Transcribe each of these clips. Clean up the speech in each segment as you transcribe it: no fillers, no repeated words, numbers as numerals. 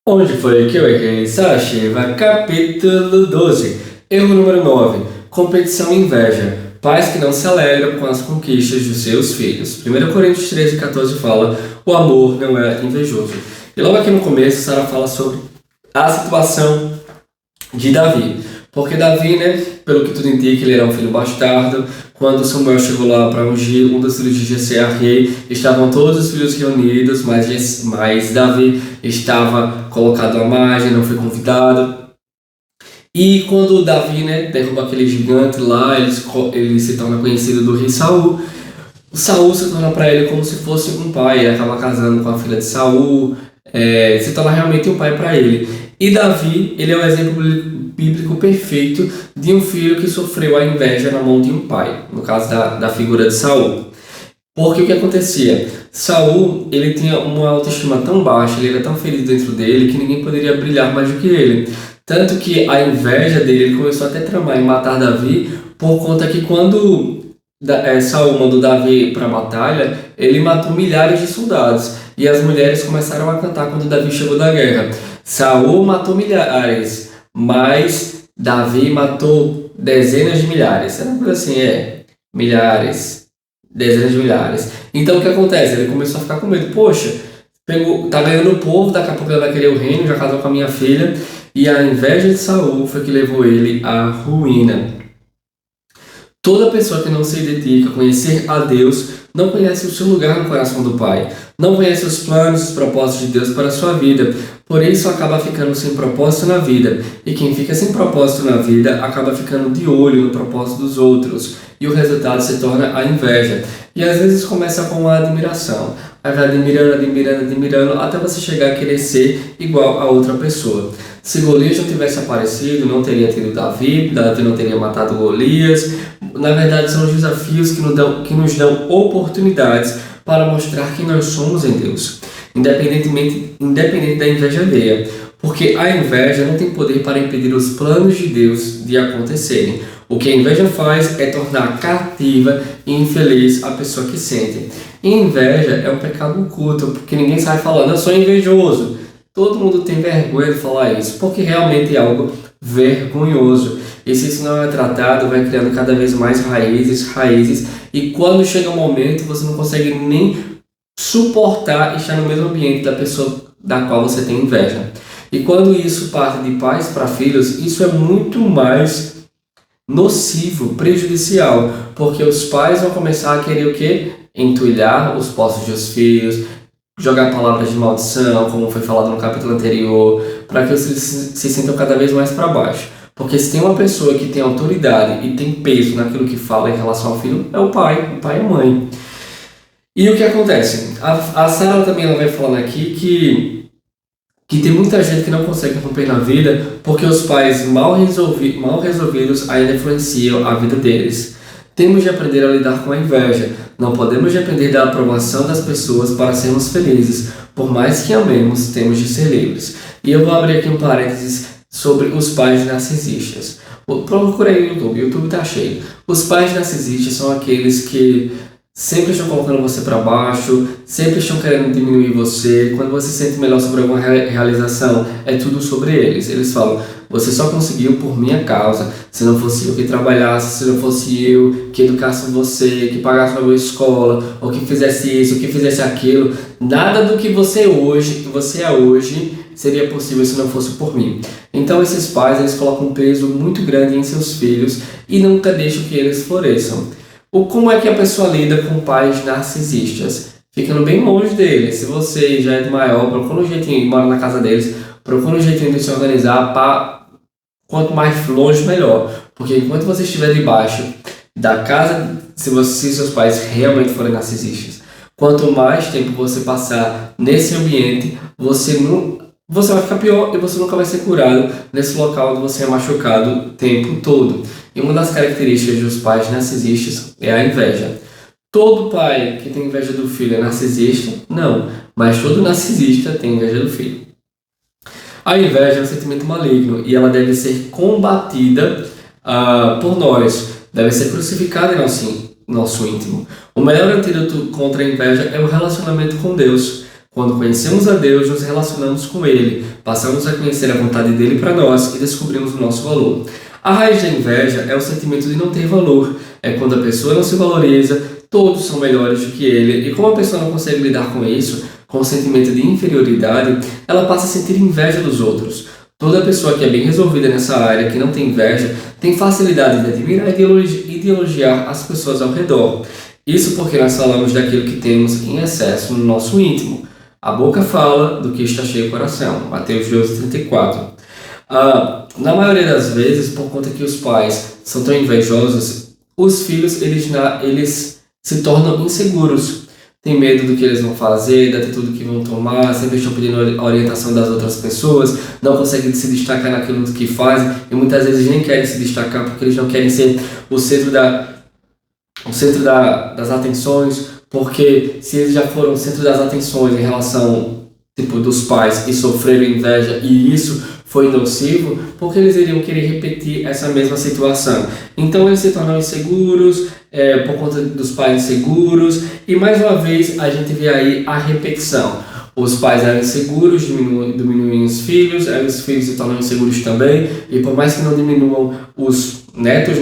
Onde foi que eu errei? Sashiva, capítulo 12. Erro número 9. Competição e inveja. Pais que não se alegram com as conquistas de seus filhos. 1 Coríntios 13:14 fala: o amor não é invejoso. E logo aqui no começo, Sara fala sobre a situação de Davi. Porque Davi, pelo que tudo indica, ele era um filho bastardo. Quando Samuel chegou lá para ungir um dos filhos de Jessé a rei, estavam todos os filhos reunidos, mas Davi estava colocado à margem, não foi convidado. E quando Davi derruba aquele gigante lá, ele se torna conhecido do rei Saul. Saul se torna para ele como se fosse um pai, ele acaba casando com a filha de Saul, se torna realmente um pai para ele. E Davi, ele é o exemplo bíblico perfeito de um filho que sofreu a inveja na mão de um pai, no caso da figura de Saul. Porque o que acontecia? Saul, ele tinha uma autoestima tão baixa, ele era tão feliz dentro dele que ninguém poderia brilhar mais do que ele. Tanto que a inveja dele, ele começou até a tramar em matar Davi, por conta que quando Saul mandou Davi para a batalha, ele matou milhares de soldados. E as mulheres começaram a cantar quando Davi chegou da guerra. Saul matou milhares, mas Davi matou dezenas de milhares. Era uma coisa assim, milhares, dezenas de milhares. Então o que acontece? Ele começou a ficar com medo. Poxa, tá ganhando o povo, daqui a pouco ele vai querer o reino, já casou com a minha filha. E a inveja de Saul foi que levou ele à ruína. Toda pessoa que não se dedica a conhecer a Deus não conhece o seu lugar no coração do Pai. Não conhece os planos e os propósitos de Deus para a sua vida. Por isso acaba ficando sem propósito na vida. E quem fica sem propósito na vida acaba ficando de olho no propósito dos outros. E o resultado se torna a inveja. E às vezes começa com a admiração. Aí vai admirando, até você chegar a querer ser igual a outra pessoa. Se Golias não tivesse aparecido, não teria tido Davi não teria matado Golias. Na verdade, são os desafios que nos dão oportunidades para mostrar quem nós somos em Deus, independente da inveja alheia. Porque a inveja não tem poder para impedir os planos de Deus de acontecerem. O que a inveja faz é tornar cativa e infeliz a pessoa que sente. E inveja é um pecado oculto, porque ninguém sai falando, eu sou invejoso. Todo mundo tem vergonha de falar isso, porque realmente é algo vergonhoso. E se isso não é tratado, vai criando cada vez mais raízes, e quando chega um momento, você não consegue nem suportar estar no mesmo ambiente da pessoa da qual você tem inveja. E quando isso parte de pais para filhos, isso é muito mais nocivo, prejudicial, porque os pais vão começar a querer o quê? Entulhar os postos dos filhos, jogar palavras de maldição, como foi falado no capítulo anterior, para que eles se sintam cada vez mais para baixo. Porque se tem uma pessoa que tem autoridade e tem peso naquilo que fala em relação ao filho, é o pai e a mãe. E o que acontece? A Sara também ela vai falando aqui que tem muita gente que não consegue romper na vida porque os pais mal resolvidos ainda influenciam a vida deles. Temos de aprender a lidar com a inveja. Não podemos depender da aprovação das pessoas para sermos felizes. Por mais que amemos, temos de ser livres. E eu vou abrir aqui um parênteses sobre os pais narcisistas. Procura aí no YouTube, o YouTube está cheio. Os pais narcisistas são aqueles que sempre estão colocando você para baixo, sempre estão querendo diminuir você. Quando você se sente melhor sobre alguma realização, é tudo sobre eles. Eles falam, você só conseguiu por minha causa. Se não fosse eu que trabalhasse, se não fosse eu que educasse você, que pagasse uma boa escola, ou que fizesse isso, ou que fizesse aquilo, nada do que você é hoje seria possível se não fosse por mim. Então esses pais, eles colocam um peso muito grande em seus filhos e nunca deixam que eles floresçam. Como é que a pessoa lida com pais narcisistas? Ficando bem longe deles. Se você já é de maior, procura um jeitinho de morar na casa deles, procura um jeitinho de se organizar, quanto mais longe, melhor. Porque enquanto você estiver debaixo da casa, se seus pais realmente forem narcisistas, quanto mais tempo você passar nesse ambiente, você vai ficar pior e você nunca vai ser curado nesse local onde você é machucado o tempo todo. E uma das características dos pais narcisistas é a inveja. Todo pai que tem inveja do filho é narcisista? Não, mas todo narcisista tem inveja do filho. A inveja é um sentimento maligno e ela deve ser combatida por nós, deve ser crucificada em nosso íntimo. O melhor antídoto contra a inveja é o relacionamento com Deus. Quando conhecemos a Deus, nos relacionamos com Ele, passamos a conhecer a vontade dEle para nós e descobrimos o nosso valor. A raiz da inveja é o sentimento de não ter valor. É quando a pessoa não se valoriza, todos são melhores do que ele. E como a pessoa não consegue lidar com isso, com o sentimento de inferioridade, ela passa a sentir inveja dos outros. Toda pessoa que é bem resolvida nessa área, que não tem inveja, tem facilidade de admirar e de elogiar as pessoas ao redor. Isso porque nós falamos daquilo que temos em excesso no nosso íntimo. A boca fala do que está cheio o coração. Mateus 12:34. Na maioria das vezes, por conta que os pais são tão invejosos, os filhos eles se tornam inseguros. Tem medo do que eles vão fazer, da atitude que vão tomar, sempre estão pedindo a orientação das outras pessoas, não conseguem se destacar naquilo que fazem e muitas vezes nem querem se destacar porque eles não querem ser o centro das atenções, porque se eles já foram o centro das atenções em relação dos pais e sofreram inveja e isso foi nocivo, porque eles iriam querer repetir essa mesma situação. Então eles se tornam inseguros, por conta dos pais inseguros, e mais uma vez a gente vê aí a repetição. Os pais eram inseguros, diminuem os filhos, aí os filhos se tornam inseguros também, e por mais que não diminuam os netos,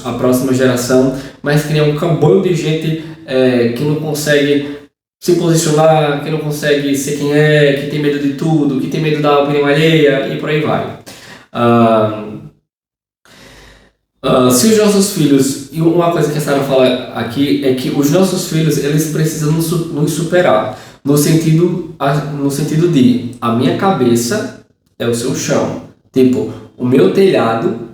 a próxima geração, mas criam um cambão de gente que não consegue se posicionar, que não consegue ser quem é, que tem medo de tudo, que tem medo da opinião alheia e por aí vai. Se os nossos filhos, e uma coisa que a Sarah fala aqui é que os nossos filhos eles precisam nos superar, no sentido de a minha cabeça é o seu chão, o meu telhado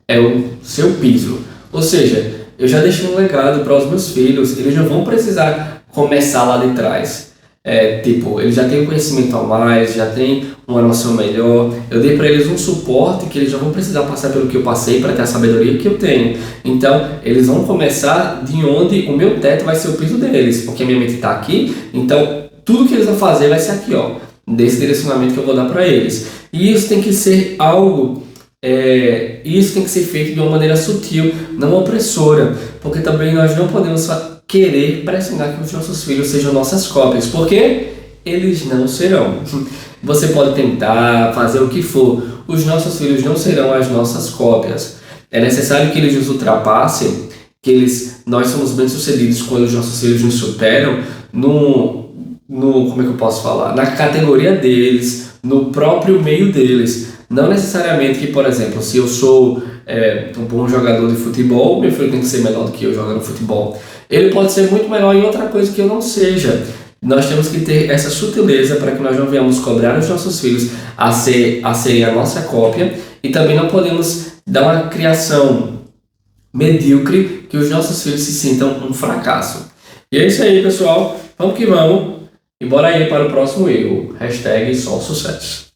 é o seu piso, ou seja, eu já deixei um legado para os meus filhos, eles não vão precisar começar lá de trás. Eles já têm um conhecimento a mais, já têm uma noção melhor. Eu dei para eles um suporte que eles já vão precisar passar pelo que eu passei para ter a sabedoria que eu tenho. Então, eles vão começar de onde o meu teto vai ser o piso deles, porque a minha mente está aqui. Então, tudo que eles vão fazer vai ser aqui, desse direcionamento que eu vou dar para eles. E isso tem que ser algo... isso tem que ser feito de uma maneira sutil, não opressora, porque também nós não podemos querer pressionar que os nossos filhos sejam nossas cópias, porque eles não serão. Você pode tentar fazer o que for, os nossos filhos não serão as nossas cópias. É necessário que eles nos ultrapassem, nós somos bem-sucedidos quando os nossos filhos nos superam como é que eu posso falar? Na categoria deles, no próprio meio deles. Não necessariamente que, por exemplo, se eu sou um bom jogador de futebol, meu filho tem que ser melhor do que eu jogando futebol. Ele pode ser muito melhor em outra coisa que eu não seja. Nós temos que ter essa sutileza para que nós não venhamos cobrar os nossos filhos a serem a nossa cópia, e também não podemos dar uma criação medíocre que os nossos filhos se sintam um fracasso. E é isso aí, pessoal. Vamos que vamos. E bora aí para o próximo erro. #SóSucesso.